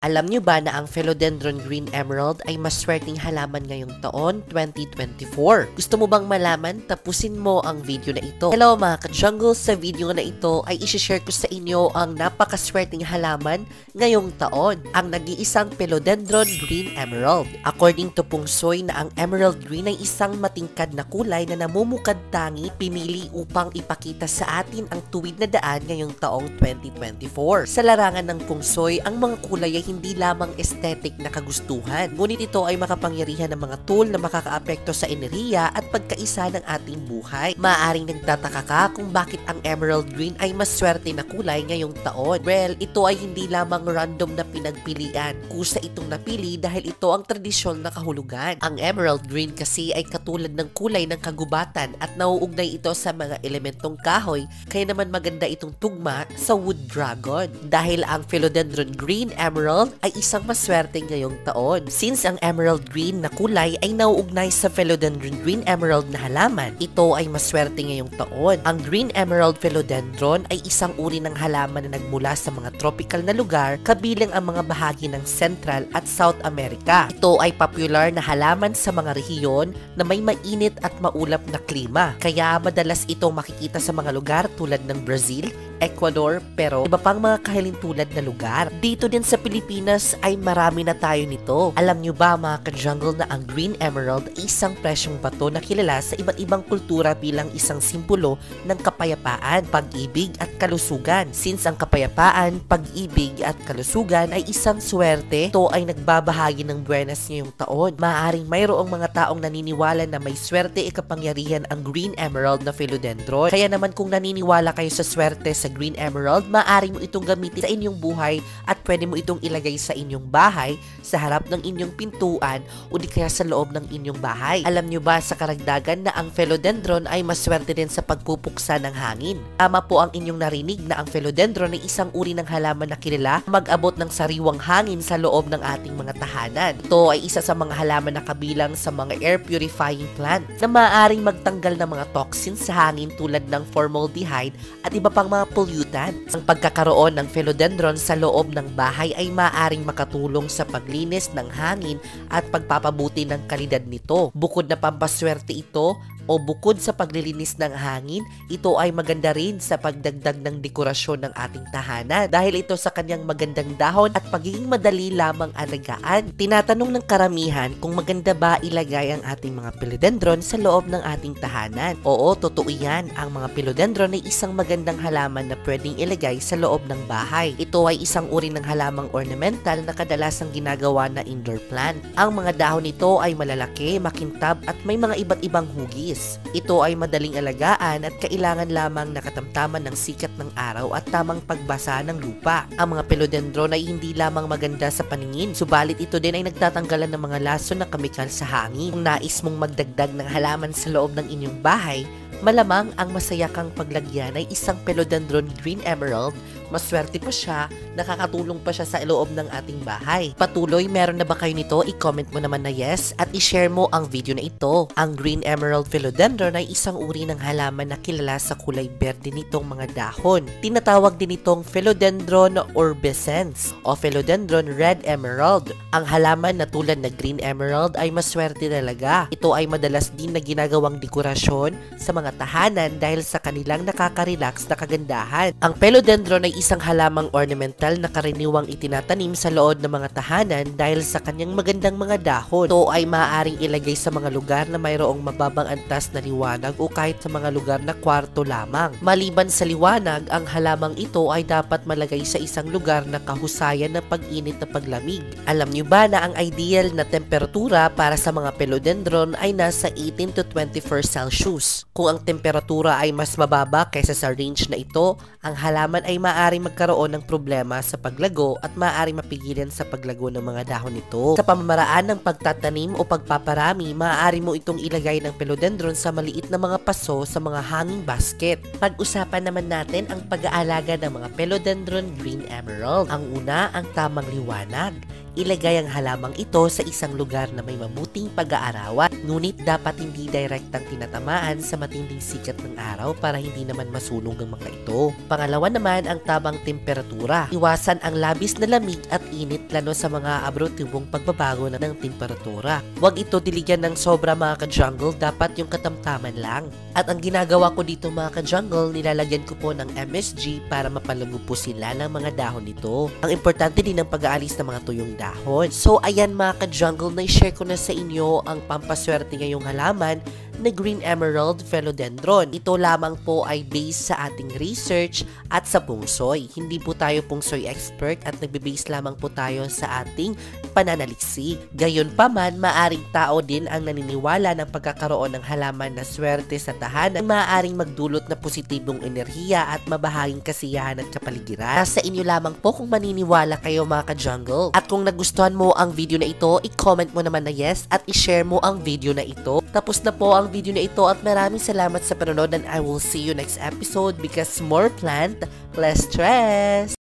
Alam nyo ba na ang Philodendron Green Emerald ay maswerteng halaman ngayong taon, 2024? Gusto mo bang malaman? Tapusin mo ang video na ito. Hello mga ka-jungle, sa video na ito ay isishare ko sa inyo ang napakaswerteng halaman ngayong taon, ang nag-iisang Philodendron Green Emerald. According to Feng Shui na ang emerald green ay isang matingkad na kulay na namumukad-tangi, pinili upang ipakita sa atin ang tuwid na daan ngayong taong 2024. Sa larangan ng Feng Shui, ang mga kulay ay hindi lamang aesthetic na kagustuhan, ngunit ito ay makapangyarihan ng mga tool na makakaapekto sa enerhiya at pagkaisa ng ating buhay. Maaaring nagtataka ka kung bakit ang emerald green ay maswerte na kulay ngayong taon. Well, ito ay hindi lamang random na pinagpilian. Kusa itong napili dahil ito ang tradisyon na kahulugan. Ang emerald green kasi ay katulad ng kulay ng kagubatan at nauugnay ito sa mga elementong kahoy, kaya naman maganda itong tugma sa wood dragon. Dahil ang Philodendron Green Emerald ay isang maswerte ngayong taon. Since ang emerald green na kulay ay nauugnay sa Philodendron Green Emerald na halaman, ito ay maswerte ngayong taon. Ang Green Emerald Philodendron ay isang uri ng halaman na nagmula sa mga tropical na lugar, kabilang ang mga bahagi ng Central at South America. Ito ay popular na halaman sa mga rehiyon na may mainit at maulap na klima, kaya madalas itong makikita sa mga lugar tulad ng Brazil, Ecuador, pero iba pang mga kahilintulad na lugar. Dito din sa Pilipinas ay marami na tayo nito. Alam nyo ba mga ka-jungle na ang Green Emerald ay isang presyong bato na kilala sa iba't ibang kultura bilang isang simbolo ng kapayapaan, pag-ibig at kalusugan. Since ang kapayapaan, pag-ibig at kalusugan ay isang swerte, ito ay nagbabahagi ng buenas ngayong taon. Maaaring mayroong mga taong naniniwala na may swerte ikapangyarihan ang Green Emerald na Philodendron. Kaya naman kung naniniwala kayo sa swerte sa Green Emerald, maaari mo itong gamitin sa inyong buhay at pwede mo itong ilagay sa inyong bahay, sa harap ng inyong pintuan o di kaya sa loob ng inyong bahay. Alam nyo ba sa karagdagan na ang Philodendron ay maswerte din sa pagpupuksa ng hangin? Tama po ang inyong narinig na ang Philodendron ay isang uri ng halaman na kilala mag-abot ng sariwang hangin sa loob ng ating mga tahanan. Ito ay isa sa mga halaman na kabilang sa mga air purifying plant na maaaring magtanggal ng mga toxins sa hangin tulad ng formaldehyde at iba pang mga pollutants. Ang pagkakaroon ng Philodendron sa loob ng bahay ay maaaring makatulong sa paglinis ng hangin at pagpapabuti ng kalidad nito. Bukod na pampaswerte ito, o bukod sa paglilinis ng hangin, ito ay maganda rin sa pagdagdag ng dekorasyon ng ating tahanan dahil ito sa kanyang magandang dahon at pagiging madali lamang alagaan. Tinatanong ng karamihan kung maganda ba ilagay ang ating mga Philodendron sa loob ng ating tahanan. Oo, totoo yan. Ang mga Philodendron ay isang magandang halaman na pwedeng ilagay sa loob ng bahay. Ito ay isang uri ng halamang ornamental na kadalasang ginagawa na indoor plant. Ang mga dahon nito ay malalaki, makintab at may mga iba't ibang hugis. Ito ay madaling alagaan at kailangan lamang nakatamtaman ng sikat ng araw at tamang pagbasa ng lupa. Ang mga Philodendron ay hindi lamang maganda sa paningin, subalit ito din ay nagtatanggalan ng mga lason na kemikal sa hangin. Kung nais mong magdagdag ng halaman sa loob ng inyong bahay, malamang ang masaya kang paglagyan ay isang Philodendron Green Emerald. Maswerte pa siya, nakakatulong pa siya sa loob ng ating bahay. Patuloy, meron na ba kayo nito? I-comment mo naman na yes at i-share mo ang video na ito. Ang Green Emerald Philodendron ay isang uri ng halaman na kilala sa kulay berde nitong mga dahon. Tinatawag din itong Philodendron orbescens o Philodendron Red Emerald. Ang halaman na tulad na Green Emerald ay maswerte talaga. Ito ay madalas din na ginagawang dekorasyon sa mga tahanan dahil sa kanilang nakaka-relax na kagandahan. Ang Philodendron ay isang halamang ornamental na karaniwang itinatanim sa loob ng mga tahanan dahil sa kanyang magandang mga dahon. Ito ay maaaring ilagay sa mga lugar na mayroong mababang antas na liwanag o kahit sa mga lugar na kwarto lamang. Maliban sa liwanag, ang halamang ito ay dapat malagay sa isang lugar na kahusayan ng pag-init na paglamig. Alam niyo ba na ang ideal na temperatura para sa mga Philodendron ay nasa 18 to 24 Celsius? Kung ang temperatura ay mas mababa kaysa sa range na ito, ang halaman ay maaaring magkaroon ng problema sa paglago at maaaring mapigilan sa paglago ng mga dahon nito. Sa pamamaraan ng pagtatanim o pagpaparami, maaari mo itong ilagay ng Philodendron sa maliit na mga paso sa mga hanging basket. Pag-usapan naman natin ang pag-aalaga ng mga Philodendron Green Emerald. Ang una, ang tamang liwanag. Ilagay ang halamang ito sa isang lugar na may mabuting pag-aarawan, ngunit dapat hindi direktang tinatamaan sa matinding sikat ng araw para hindi naman masunog ang mga ito. Pangalawa naman ang tamang temperatura. Iwasan ang labis na lamig at init lalo sa mga abruptibong pagbabago ng temperatura. Huwag ito diligan ng sobra mga ka-jungle, dapat yung katamtaman lang. At ang ginagawa ko dito mga ka-jungle, nilalagyan ko po ng MSG para mapalubog po sila ng mga dahon nito. Ang importante din ang pag-aalis ng mga tuyong dahon. So ayan mga ka-jungle, na-share ko na sa inyo ang pampaswerte ngayong halaman na Green Emerald Philodendron. Ito lamang po ay based sa ating research at sa pungsoy. Hindi po tayo pungsoy expert at nagbe-base lamang po tayo sa ating pananaliksik. Gayon pa man, maaring tao din ang naniniwala ng pagkakaroon ng halaman na swerte sa tahanan, maaaring magdulot na positibong enerhiya at mabahaging kasiyahan at kapaligiran. Sa inyo lamang po kung maniniwala kayo mga ka-jungle. At kung nagustuhan mo ang video na ito, i-comment mo naman na yes at i-share mo ang video na ito. Tapos na po ang video na ito at maraming salamat sa panonood and I will see you next episode because more plant, less stress!